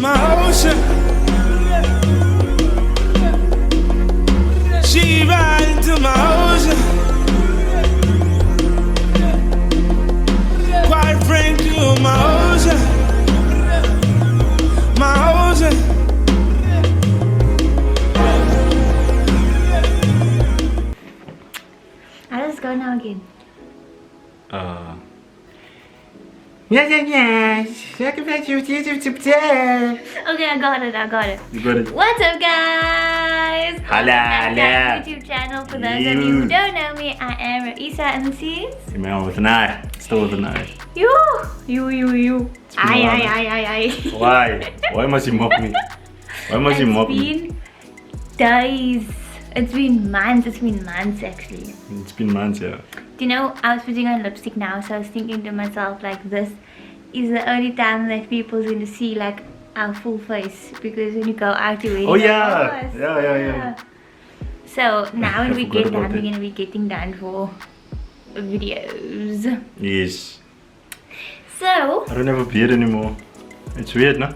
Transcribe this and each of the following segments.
my ocean. She ride into my ocean. Quite frankly, you're my ocean. My ocean. How does it go now again? Yes. Welcome back to YouTube channel. Okay, I got it. You got it. What's up, guys? Hello. Welcome back to my YouTube channel. For those of you who don't know me, I am Raeesah and Immanuel with an eye. Still with an eye. You. Aye. Why? Why must you mock me? Why must you mock me? It's been days. It's been months actually. It's been months, yeah. Do you know, I was putting on lipstick now, so I was thinking to myself, like, this is the only time that people's going to see, like, our full face. Because when you go out, you're wearing Yeah. So, now when we forgot get about done, we're it. going to be getting done for videos. Yes. So, I don't have a beard anymore. It's weird, no?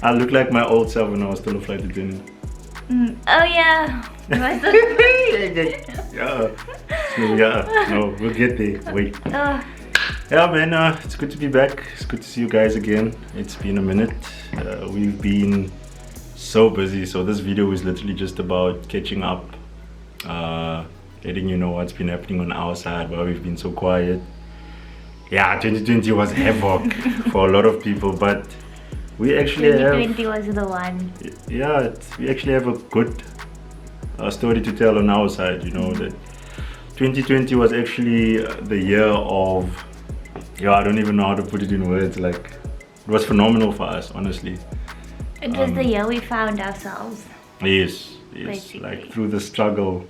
I look like my old self when I was still a flight attendant. oh yeah. Yeah. No, we'll get there. Wait. Oh, Yeah, man, it's good to be back. It's good to see you guys again. It's been a minute. We've been so busy, so this video is literally just about catching up, letting you know what's been happening on our side, why we've been so quiet. Yeah, 2020 was havoc for a lot of people, but we actually 2020 was the one. we actually have a good story to tell on our side, you know, that 2020 was actually the year of, I don't even know how to put it in words, like, it was phenomenal for us, honestly. It was the year we found ourselves. Yes, Basically. like through the struggle,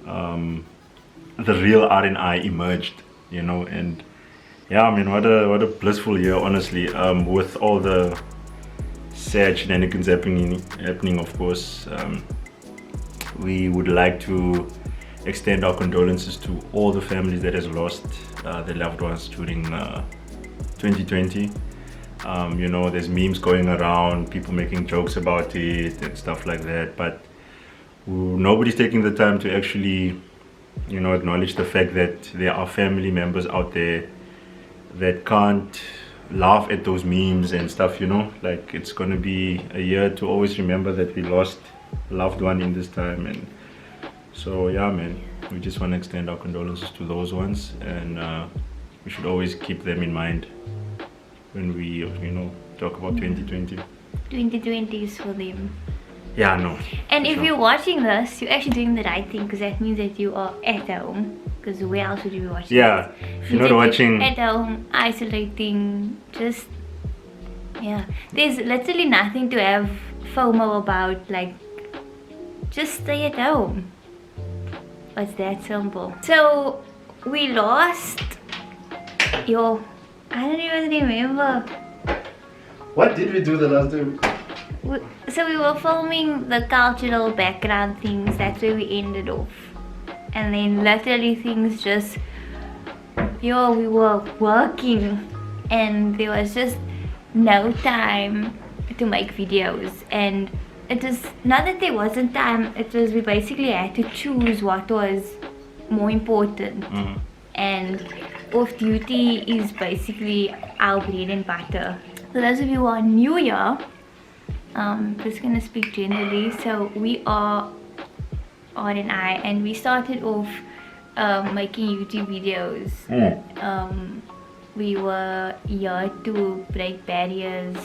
the real R&I emerged, you know, and yeah, I mean, what a blissful year, honestly, with all the sad shenanigans happening, of course. We would like to extend our condolences to all the families that has lost their loved ones during 2020. You know, there's memes going around, people making jokes about it and stuff like that, but nobody's taking the time to actually, you know, acknowledge the fact that there are family members out there that can't laugh at those memes and stuff, you know. Like, it's gonna be a year to always remember that we lost a loved one in this time. And so yeah, man, we just want to extend our condolences to those ones, and we should always keep them in mind when we, you know, talk about 2020. 2020 is for them. Yeah, no. And if sure. you're watching this, you're actually doing the right thing, because that means that you are at home. Because where else would you be watching? Yeah, this? if you're Means not that watching, at home, isolating, just, yeah. There's literally nothing to have FOMO about, like, just stay at home. It's that simple. So, we lost, I don't even remember. what did we do the last time? So we were filming the cultural background things, that's where we ended off. And then literally things just, we were working and there was just no time to make videos. And it was not that there wasn't time, it was we basically had to choose what was more important. And off duty is basically our bread and butter. For those of you who are new here, just gonna speak generally. So we are R&I, and we started off making YouTube videos. We were here to break barriers,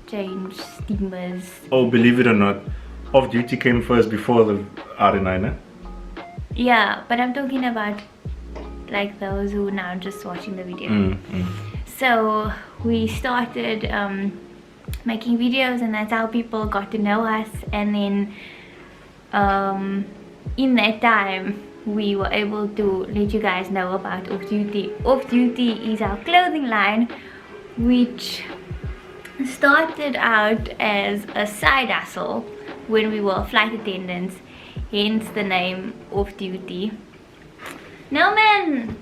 change stigmas. Oh, believe it or not, off duty came first before the R&I, no? Yeah, but I'm talking about like those who are now just watching the video. So we started making videos, and that's how people got to know us. And then in that time we were able to let you guys know about Off Duty. Off Duty is our clothing line, which started out as a side hustle when we were flight attendants, hence the name Off Duty. No man!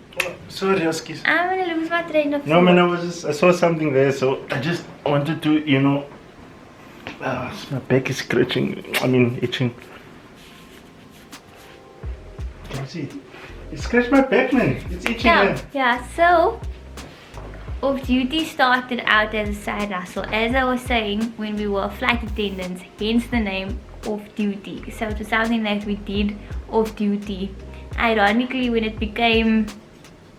Sorry, Oskis. I'm gonna lose my train of thought. No, man, I saw something there, so I just wanted to, my back is scratching. Itching. Can you see it? It scratched my back, man. It's itching, man. Yeah, so off duty started out as a side hustle. As I was saying, when we were flight attendants, hence the name off duty. So it was something that we did off duty. Ironically, when it became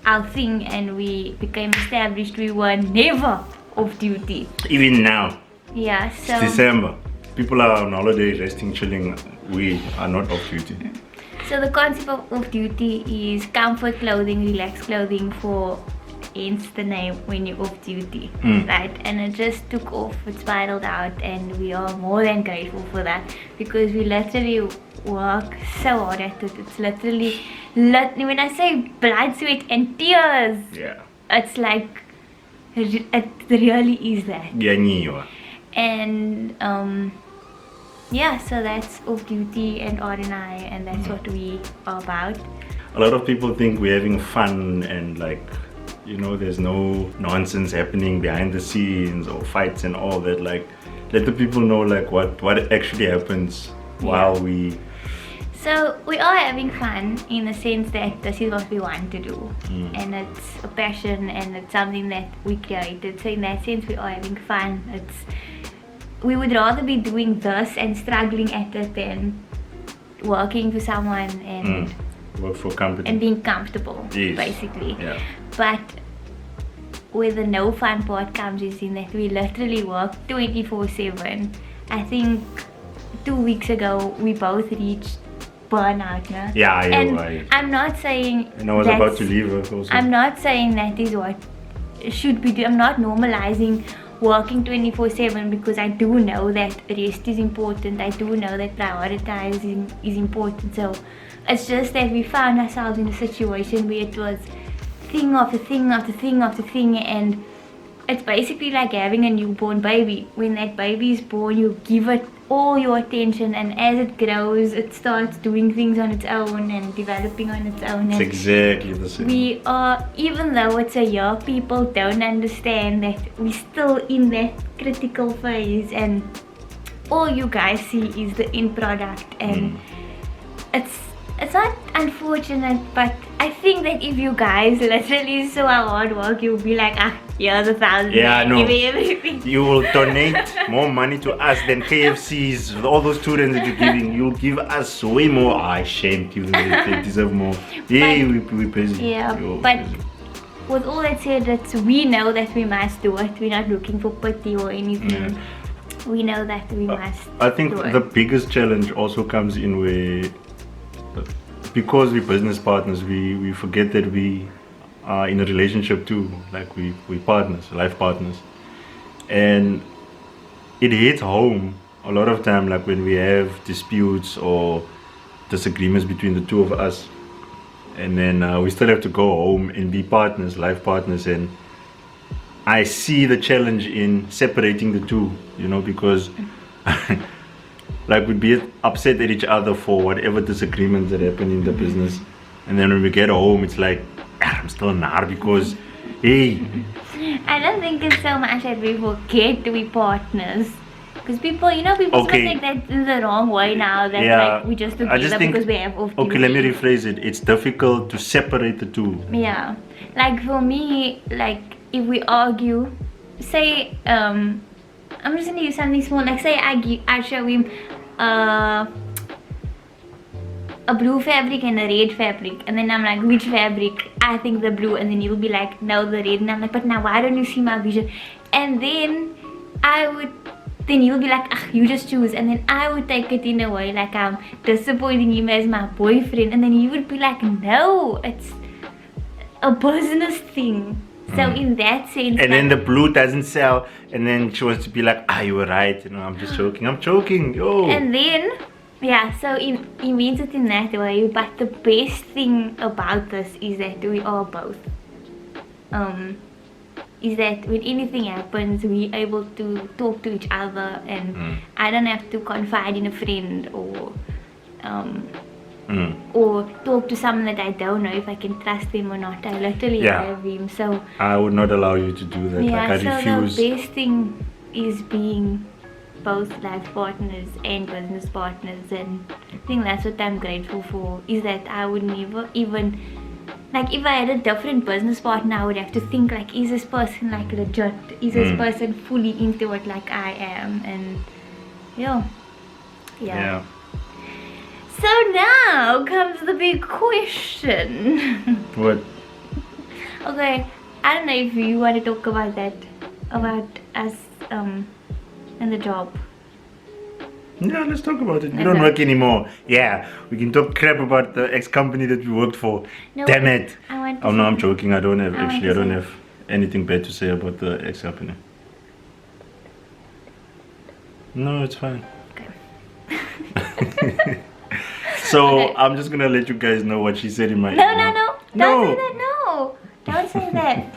our thing and we became established, we were never off duty. Even now, Yeah, so it's December. People are on holiday, resting, chilling. We are not off duty. So the concept of off duty is comfort clothing, relaxed clothing for, hence the name, when you're off duty, right? And it just took off, it spiraled out, and we are more than grateful for that, because we literally work so hard at it. It's literally, when I say blood, sweat and tears, Yeah. it's like, it really is that. Yeah, And yeah, so that's off duty and R&I, and that's what we are about. A lot of people think we're having fun and there's no nonsense happening behind the scenes or fights and all that. Like, let the people know what actually happens while we. So we are having fun in the sense that this is what we want to do, and it's a passion and it's something that we created. So in that sense, we are having fun. We would rather be doing this and struggling at it than working for someone and work for a company and being comfortable, basically. Yeah. But where the no fun part comes is in that we literally work 24/7. I think 2 weeks ago we both reached burnout. No? Yeah, you're and right. I'm not saying And I was about to leave her also. I'm not saying that is what should be done. I'm not normalizing working 24/7, because I do know that rest is important. I do know that prioritizing is important. So it's just that we found ourselves in a situation where it was thing after thing after thing after thing, and it's basically like having a newborn baby. When that baby is born, you give it all your attention, and as it grows, it starts doing things on its own and developing on its own. It's And exactly the same. we are, even though it's a year, people don't understand that we're still in that critical phase, and all you guys see is the end product, and it's not unfortunate, but I think that if you guys literally saw our hard work, you'll be like, here's 1,000. Yeah, no. Give me everything. You will donate more money to us than KFC's with all those students that you're giving. You'll give us way more. Shame, give them, they deserve more. Yeah, we busy. Yeah, You're but busy. with all that said, we know that we must do it. We're not looking for pity or anything. Yeah. We know that we must I think do it. the biggest challenge also comes in where, because we're business partners, we forget that we are in a relationship too. Like we partners, life partners, and it hits home a lot of time. Like when we have disputes or disagreements between the two of us, and then we still have to go home and be partners, life partners, and I see the challenge in separating the two, because like we'd be upset at each other for whatever disagreements that happen in the business, and then when we get home, it's like, I'm still nar because, hey. I don't think it's so much that we forget to be partners. Because people take that in the wrong way now. That like we just together because we have off duty. Okay, let me rephrase it. It's difficult to separate the two. Yeah. Like for me, like if we argue, say, I'm just gonna use something small. Like say I show him a blue fabric and a red fabric, and then I'm like, which fabric? I think the blue, and then you'll be like, no, the red, and I'm like, but now why don't you see my vision? And then you'll be like, you just choose, and then I would take it in a way like I'm disappointing him as my boyfriend, and then he would be like, no, it's a business thing. So in that sense, and then the blue doesn't sell, and then she wants to be like, you were right, I'm just joking, yo. And then so he means it in that way. But the best thing about this is that we are both is that when anything happens, we're able to talk to each other, and I don't have to confide in a friend or or talk to someone that I don't know if I can trust them or not. I literally have him. So I would not allow you to do that. yeah, like, I refuse. So the best thing is being both life partners and business partners, and I think that's what I'm grateful for, is that I would never even, like, if I had a different business partner, I would have to think like, is this person like legit, is this person fully into it like I am? And yeah. So now comes the big question. What? Okay, I don't know if you want to talk about that, about us and the job. Yeah, let's talk about it. We don't work anymore. Yeah, we can talk crap about the ex-company that we worked for. No, Damn it. Oh no, I'm joking. I don't have anything bad to say about the ex-company. No, it's fine. Okay. So Okay. I'm just gonna let you guys know what she said in my No, email. don't say that, no. Don't say that.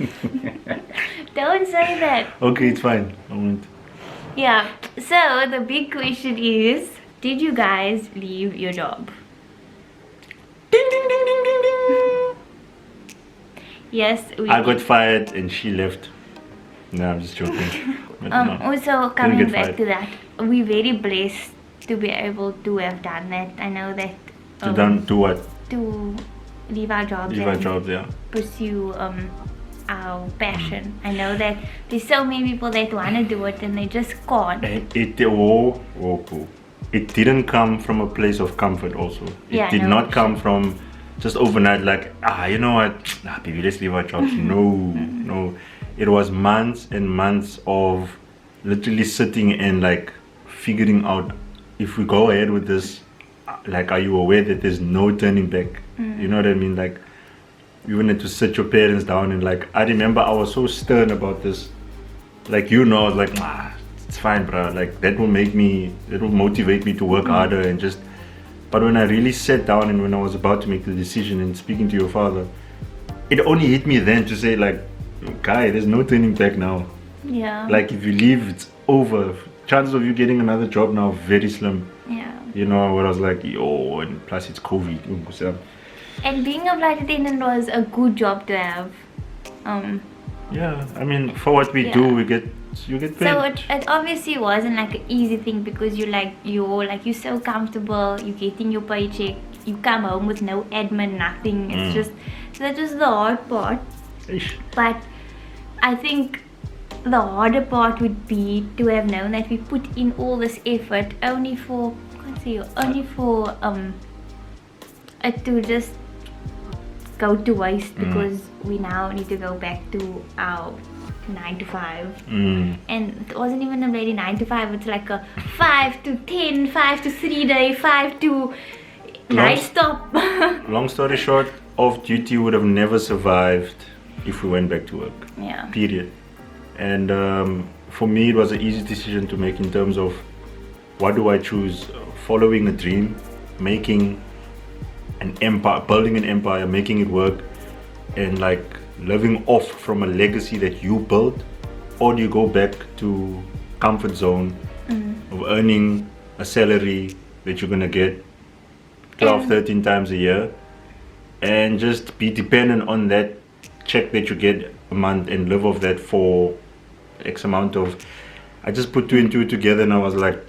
Don't say that. Okay, it's fine. I won't. Yeah, so the big question is, did you guys leave your job? Ding, ding, ding, ding, ding, ding. Yes, we I got fired and she left. No, I'm just joking. But no. Also, coming get back fired. to that, we're very blessed to be able to have done that. I know that Do what? to leave our jobs Leave our and jobs, yeah. pursue our passion. I know that there's so many people that want to do it and they just can't. And it didn't come from a place of comfort also. It did not come from just overnight like, you know what, baby, let's leave our jobs. No. It was months and months of literally sitting and like figuring out, if we go ahead with this, like, are you aware that there's no turning back? You know what I mean? Like, you had to sit your parents down and like, I remember I was so stern about this. Like, I was like, it's fine, bro. Like, that will motivate me to work harder and just. But when I really sat down and when I was about to make the decision and speaking to your father, it only hit me then to say like, guy, there's no turning back now. Yeah. Like, if you leave, it's over. Chances of you getting another job now very slim. Yeah. You know, where I was like, and plus it's COVID. And being a flight attendant was a good job to have. Yeah, I mean, for what we do, you get paid. So it obviously wasn't like an easy thing, because you're so comfortable, you're getting your paycheck, you come home with no admin, nothing. It's just, so that was the hard part. Ish. But I think the harder part would be to have known that we put in all this effort only for it to just go to waste, because we now need to go back to our 9 to 5. And it wasn't even a bloody 9 to 5, it's like a 5 to 10, 5 to 3 day, 5 to night stop. Long story short, off duty would have never survived if we went back to work. Yeah. Period. And for me, it was an easy decision to make in terms of what do I choose? Following a dream, making an empire, building an empire, making it work, and like living off from a legacy that you built, or do you go back to comfort zone of earning a salary that you're gonna get 12, 13 times a year, and just be dependent on that check that you get a month and live off that for X amount of. I just put 2 and 2 together and I was like,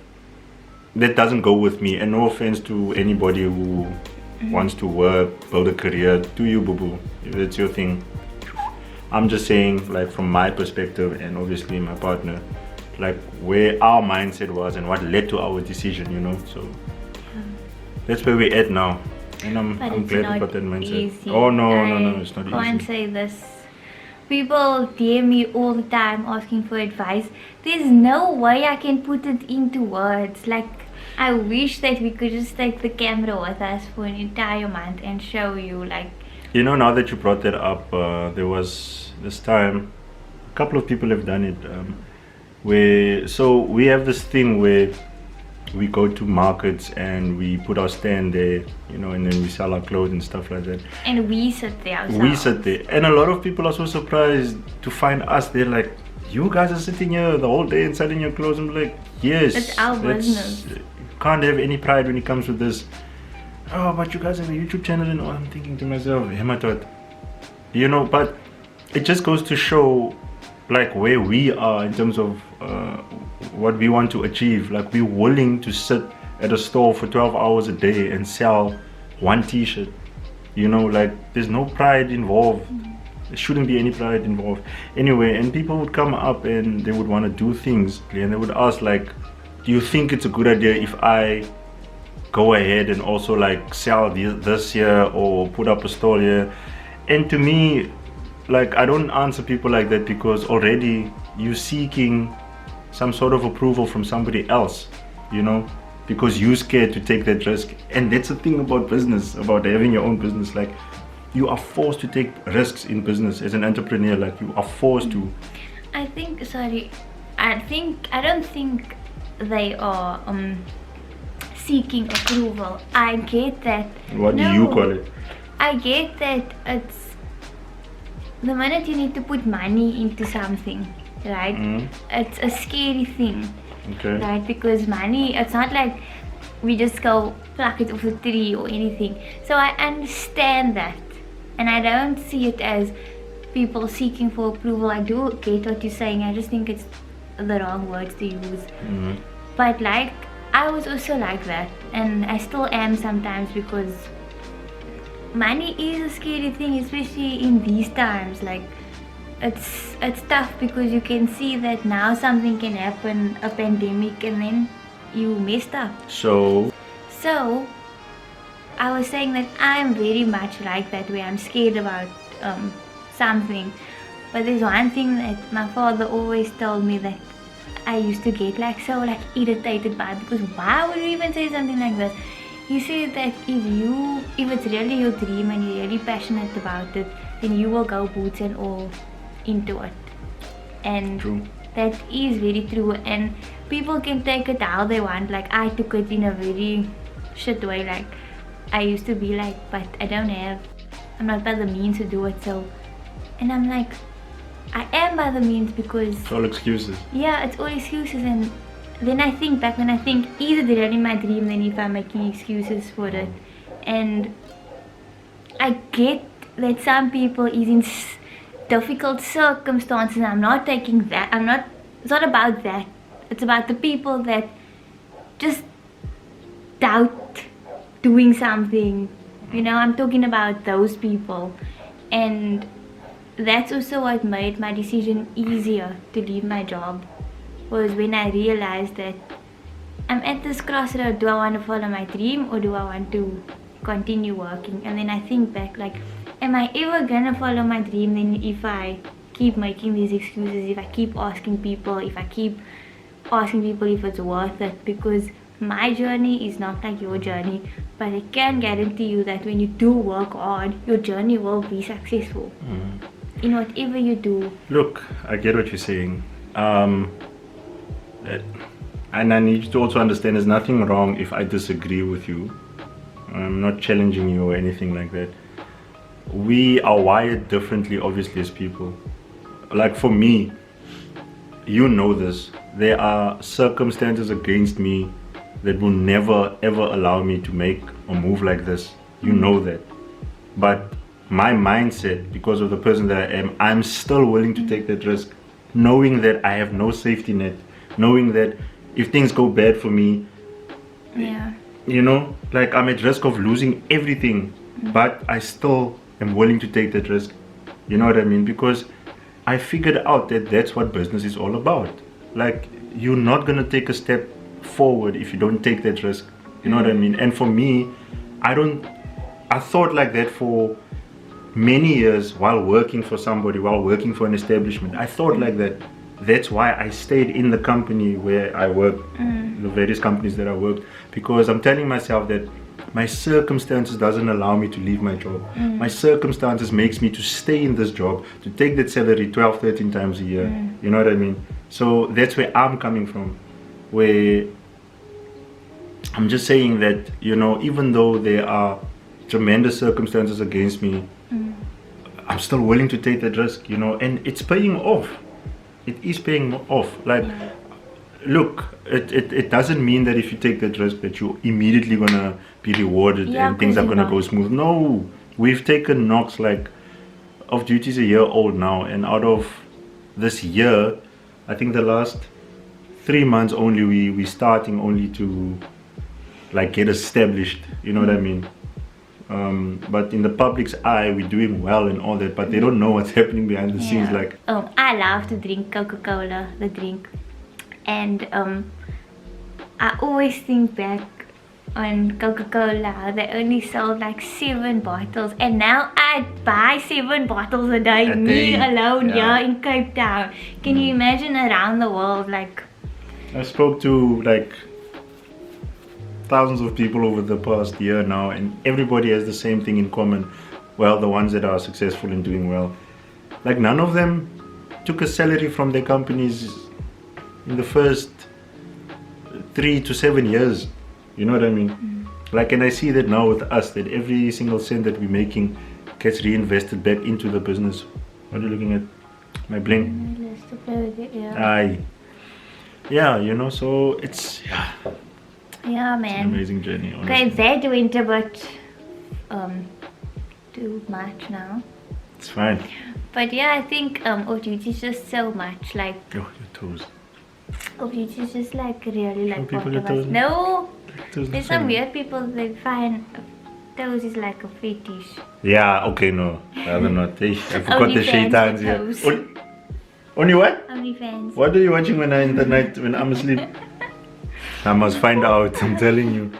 that doesn't go with me. And no offense to anybody who wants to work, build a career, do you, boo boo, if it's your thing. I'm just saying, like, from my perspective, and obviously my partner, like where our mindset was and what led to our decision, you know. So that's where we're at now, and I'm glad about that mindset. Easy. Oh no, it's not easy. I can't say this. People DM me all the time asking for advice. There's no way I can put it into words. Like, I wish that we could just take the camera with us for an entire month and show you, like. You know, now that you brought that up, there was this time, a couple of people have done it, so we have this thing where we go to markets and we put our stand there, you know, and then we sell our clothes and stuff like that. And we sit there ourselves. We sit there, and a lot of people are so surprised to find us. They're like, you guys are sitting here the whole day and selling your clothes. I'm like, yes, it's our business. You can't have any pride when it comes to this. oh, but you guys have a YouTube channel and all. I'm thinking to myself, hematot, you know, but it just goes to show like where we are in terms of what we want to achieve. Like, we're willing to sit at a store for 12 hours a day and sell one t-shirt, you know, like there's no pride involved. There shouldn't be any pride involved anyway. And people would come up and they would want to do things, and they would ask like, do you think it's a good idea if I go ahead and also like sell this here or put up a store here? And to me, like, I don't answer people like that, because already you're seeking some sort of approval from somebody else, you know, because you're scared to take that risk. And that's the thing about business, about having your own business. Like, you are forced to take risks in business as an entrepreneur. Like, you are forced to. I don't think they are seeking approval. I get that. What do you call it? I get that it's the minute you need to put money into something, right? It's a scary thing, Okay. right? Because money, it's not like we just go pluck it off the tree or anything. So I understand that, and I don't see it as people seeking for approval. I do get what you're saying. I just think it's the wrong words to use. But like, I was also like that, and I still am sometimes, because money is a scary thing, especially in these times. Like, it's tough, because you can see that now something can happen, a pandemic, and then you messed up. So I was saying that I'm very much like that, where I'm scared about something. But there's one thing that my father always told me that I used to get like so like irritated by, because why would you even say something like this? He said that if it's really your dream and you're really passionate about it, then you will go boots and all into it. And True. that is very true, and people can take it how they want. Like, I took it in a very shit way. Like, I used to be like, but I'm not by the means to do it. So, and I'm like, I am by the means, because it's all excuses. yeah, it's all excuses. And then I think back, when I think, is it really my dream than if I'm making excuses for it? And I get that some people is in difficult circumstances, and I'm not taking that. It's not about that. It's about the people that just doubt doing something. You know, I'm talking about those people. And that's also what made my decision easier to leave my job, was when I realized that I'm at this crossroad. Do I want to follow my dream, or do I want to continue working? And then I think back, like, am I ever gonna follow my dream then if I keep making these excuses, if I keep asking people if it's worth it? Because my journey is not like your journey, but I can guarantee you that when you do work hard, your journey will be successful in whatever you do. Look, I get what you're saying. And I need you to also understand there's nothing wrong if I disagree with you. I'm not challenging you or anything like that. We are wired differently, obviously, as people. Like, for me, you know this, there are circumstances against me that will never ever allow me to make a move like this. You know that. But my mindset, because of the person that I am, I'm still willing to take that risk, knowing that I have no safety net, knowing that if things go bad for me, Yeah. you know, like, I'm at risk of losing everything, but I still am willing to take that risk. You know what I mean? Because I figured out that that's what business is all about. Like, you're not gonna take a step forward if you don't take that risk. You know what I mean? And for me, I thought like that for many years while working for somebody, while working for an establishment. I thought like that. That's why I stayed in the company where I worked, the various companies that I worked, because I'm telling myself that my circumstances doesn't allow me to leave my job. My circumstances makes me to stay in this job, to take that salary 12, 13 times a year. You know what I mean? So that's where I'm coming from, where I'm just saying that, you know, even though there are tremendous circumstances against me, I'm still willing to take that risk, you know, and it's paying off. It is paying off. Like, look, it doesn't mean that if you take that risk that you're immediately gonna be rewarded Yeah, and things are 'cause gonna you're go not. smooth. No, we've taken knocks. Like, Off Duty's a year old now, and out of this year, I think the last 3 months only we starting only to like get established. You know what I mean? But in the public's eye, we're doing well and all that, but they don't know what's happening behind the scenes. Yeah. Like, I love to drink Coca-Cola, the drink, and I always think back on Coca-Cola. They only sold like 7 bottles, and now I buy 7 bottles a day. A Me day, alone, yeah. here in Cape Town. Can you imagine around the world? Like, I spoke to like thousands of people over the past year now, and everybody has the same thing in common. Well, the ones that are successful and doing well, like none of them took a salary from their companies in the first 3 to 7 years. You know what I mean? Like, and I see that now with us, that every single cent that we're making gets reinvested back into the business. What are you looking at? My bling? let's to play with it, yeah. Aye. Yeah, you know, so it's Yeah, an man. amazing journey, honestly. Okay, that went a bit too much now. It's fine. But yeah, I think Off Duty is just so much like Oh, your toes. Off Duty is just like really like people what get of us. toes? No, Toes there's not some fine. weird people that find toes is like a fetish. Yeah, okay, no. Rather not. Hey, I forgot Only the fans shaitans with here. toes. Only what? OnlyFans. What are you watching when in the night when I'm asleep? I must find out, I'm telling you.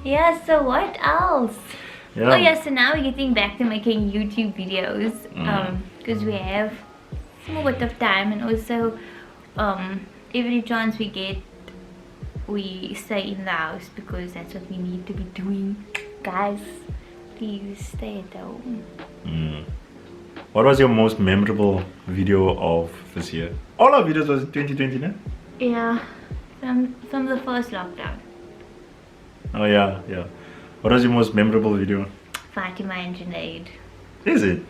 Yeah, so what else? Yeah. Oh yeah, so now we're getting back to making YouTube videos because we have a bit of time, and also every chance we get we stay in the house because that's what we need to be doing. Guys, please stay at home. What was your most memorable video of this year? All our videos was in 2020, no? Yeah, from the first lockdown. Oh yeah, yeah. What was your most memorable video? Fatima and Junaid. Is it?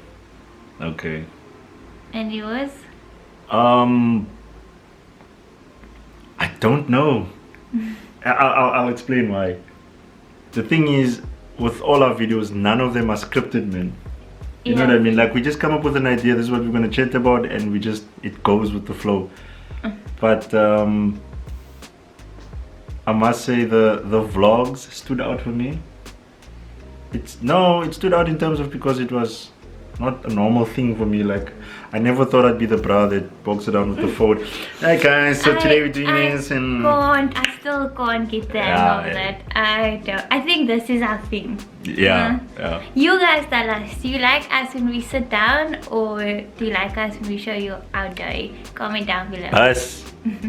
Okay. And yours? I don't know. I'll explain why. The thing is, with all our videos, none of them are scripted, man. You know Yeah. what I mean? Like, we just come up with an idea, this is what we're gonna chat about, and we just, it goes with the flow. But I must say the vlogs stood out for me. It stood out in terms of because it was not a normal thing for me. Like, I never thought I'd be the bra that walks around with the phone. Hi guys, so today we're doing this, and I still can't get the hang Yeah, of yeah. that. I think this is our thing. yeah. You guys tell us, do you like us when we sit down, or do you like us when we show you our day? Comment down below. Us,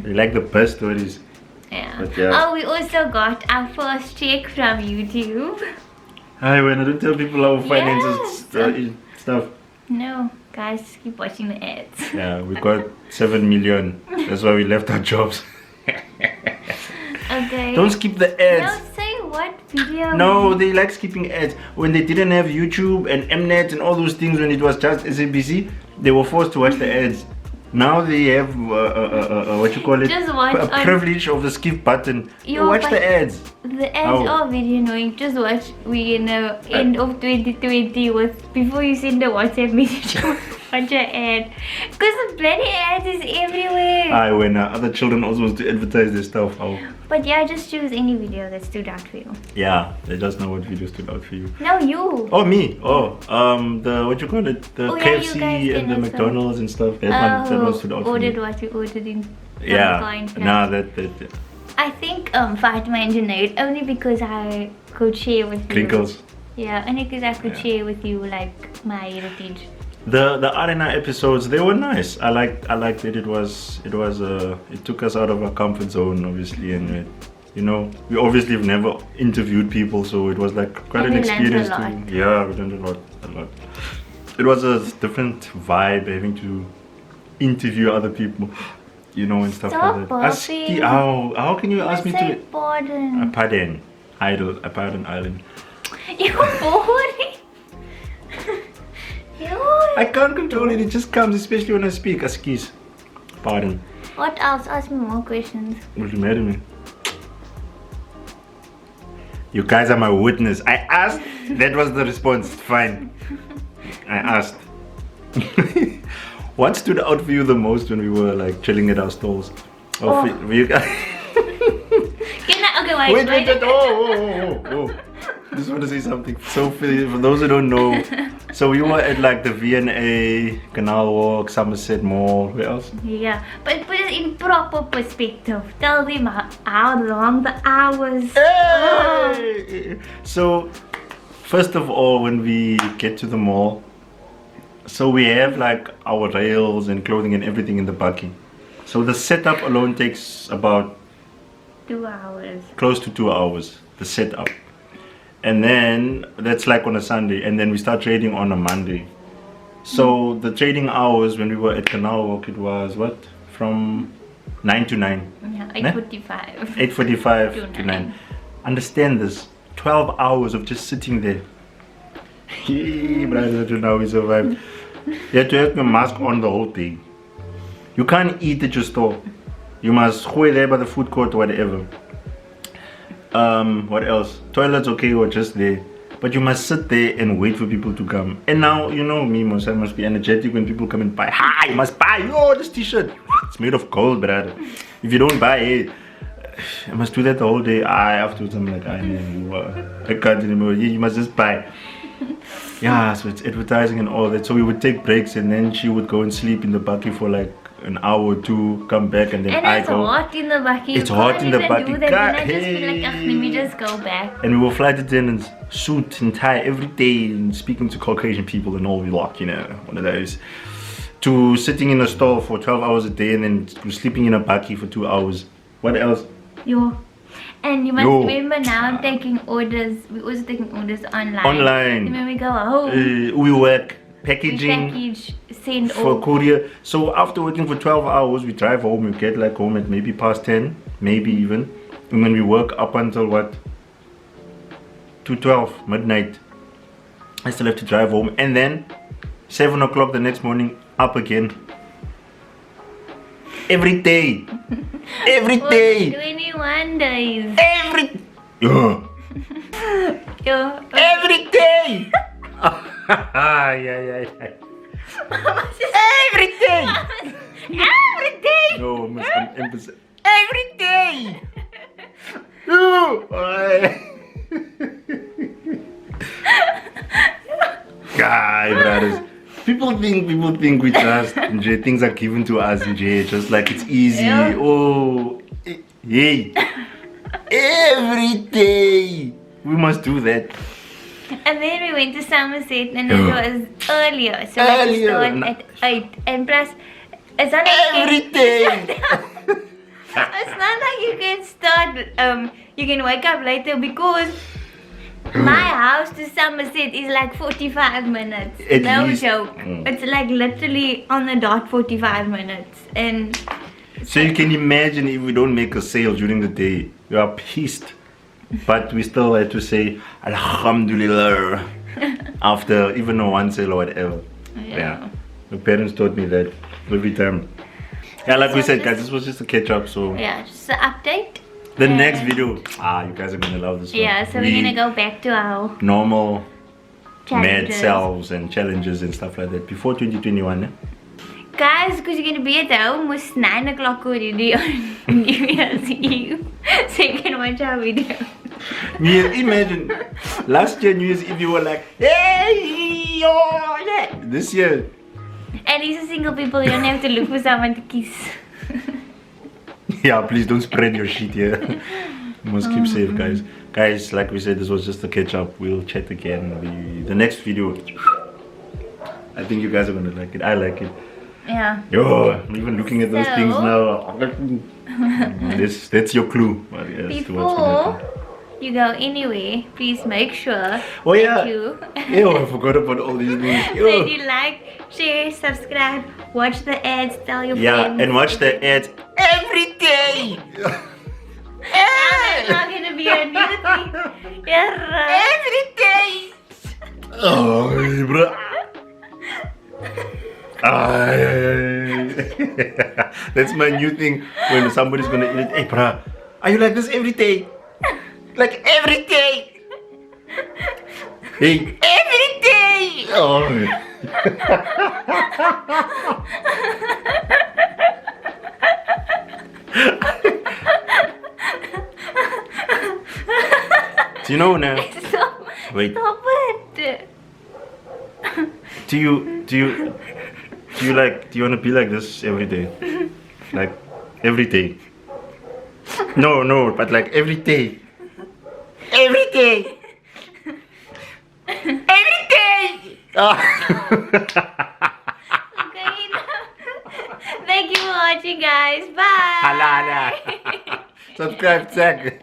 we like the best stories. Yeah. But yeah. Oh, we also got our first check from YouTube. Hi, when I don't tell people our finances Yes. stuff. No, guys, just keep watching the ads. Yeah, we got 7 million. That's why we left our jobs. Okay. Don't skip the ads. No, say what video. No, they like skipping ads. When they didn't have YouTube and Mnet and all those things, when it was just SABC, they were forced to watch the ads. Now they have what you call it? Just watch a on- privilege of the skip button. Yo, Watch but- the ads. The ads Oh. are very annoying. Just watch. We in the end of 2020 with before you send the WhatsApp message, watch an ad, because the bloody ads is everywhere. When other children also want to advertise their stuff. Oh. But yeah, just choose any video that stood out for you. Yeah, they just know what video stood out for you. No, you. Oh, me. Oh, the what you call it? The Oh, yeah, you KFC guys and the can also- McDonald's and stuff. That one stood out for ordered me. what you ordered in. Yeah. Coins, Nah, that. I think Fatima and Junaid, only because I could share with you. Crinkles. Yeah, only because I could Yeah. share with you like my heritage. The arena episodes, they were nice. I liked that it took us out of our comfort zone, obviously, and you know, we obviously have never interviewed people, so it was like quite And an we learned a experience lot. yeah, we learned a lot. It was a different vibe having to interview other people, you know, and stuff Stop like that. burping. How can you ask me say to pardon. pardon island? You're boring. I can't control it, it just comes, especially when I speak. Askies. Pardon. What else? Ask me more questions. Will you marry me? You guys are my witness. I asked. That was the response. Fine. I asked. What stood out for you the most when we were like chilling at our stalls? Or for you guys? Okay, Wait. Oh. Just want to say something. So for those who don't know, so we were at like the V&A, Canal Walk, Somerset Mall. Where else? Yeah, but put it in proper perspective. Tell them how long the hours. Hey! So, first of all, when we get to the mall, so we have like our rails and clothing and everything in the buggy. So the setup alone takes about 2 hours. close to 2 hours. The setup. And then that's like on a Sunday, and then we start trading on a Monday. So the trading hours when we were at Canal Walk, it was what? From 9 to 9. Yeah, 8:45. 8:45 to 9. Understand this. 12 hours of just sitting there. Hey, brother, now we survived. You have to have your mask on the whole day. You can't eat at your store. You must go there by the food court or whatever. What else? Toilets okay or just there, but you must sit there and wait for people to come. And now you know me, I must be energetic when people come and buy. Hi, you must buy. Yo, this t-shirt, it's made of gold, brother. If you don't buy it, I must do that the whole day. Afterwards I'm like, I can't anymore. You must just buy. Yeah, so it's advertising and all that. So we would take breaks, and then she would go and sleep in the buggy for like an hour or two, come back, and then I go. It's hot in the buggy. It's hot in the buggy. Then I just feel like, let me just go back. And we were flight attendants, suit and tie every day, and speaking to Caucasian people and all. We like, you know, one of those. To sitting in a stall for 12 hours a day, and then to sleeping in a buggy for 2 hours. What else? Yo. And you must remember now, I'm taking orders. We're also taking orders online. And when we go home, we work packaging, package, send for courier. So after working for 12 hours, we drive home. We get like home at maybe past 10, maybe even. And then we work up until what? 2:12, midnight. I still have to drive home. And then 7 o'clock the next morning, up again. Every day. Every day. 21 days. Every day. yeah. Every day. Every day. No, I'm emphasizing. Every day. Guy, brothers. People think we just things are given to us, just like it's easy. Yeah. Oh, hey. Every day we must do that. And then we went to Somerset, and it was earlier, so we started at 8. And plus, it's not like every day. It's not like you can start. You can wake up later because my house to Somerset is like 45 minutes. At no least. joke. It's like literally on the dot 45 minutes. And so you can imagine if we don't make a sale during the day, we are pissed. But we still had to say Alhamdulillah after even one sale or whatever. Yeah. My parents taught me that every time. Yeah, like we said, guys, this was just a catch up. So yeah, just an update. The next video, you guys are gonna love this one. Yeah, so we're gonna go back to our normal mad challenges. selves and challenges and stuff like that before 2021. Guys, because you're gonna be at home, it's 9 o'clock already on New Year's Eve, so you can watch our video. Imagine last year New Year's Eve you were like, hey, yo, yeah. This year. At least as single people, you don't have to look for someone to kiss. Yeah, please don't spread your shit here. You must keep safe, guys. Guys, like we said, this was just a catch up. We'll chat again. The next video, I think you guys are gonna like it. I like it. Yeah. Yo, I'm even looking at those things now. That's your clue. Before you go anywhere, please make sure that you I forgot about all these things. that you like, share, subscribe, watch the ads, tell your friends. Yeah, and watch the ads every day. That's not gonna be a new thing. Yeah, every day. Oh, bro. Ay. That's my new thing when somebody's gonna eat it. Hey, bruh, are you like this every day? Like every day? Hey, every day! Oh. Do you know now? Stop. Wait. Stop it. Do you wanna be like this every day? Like every day? No, but like every day. Every day. Every day. Oh. Okay, thank you for watching, guys. Bye. Hala, hala. Subscribe, check.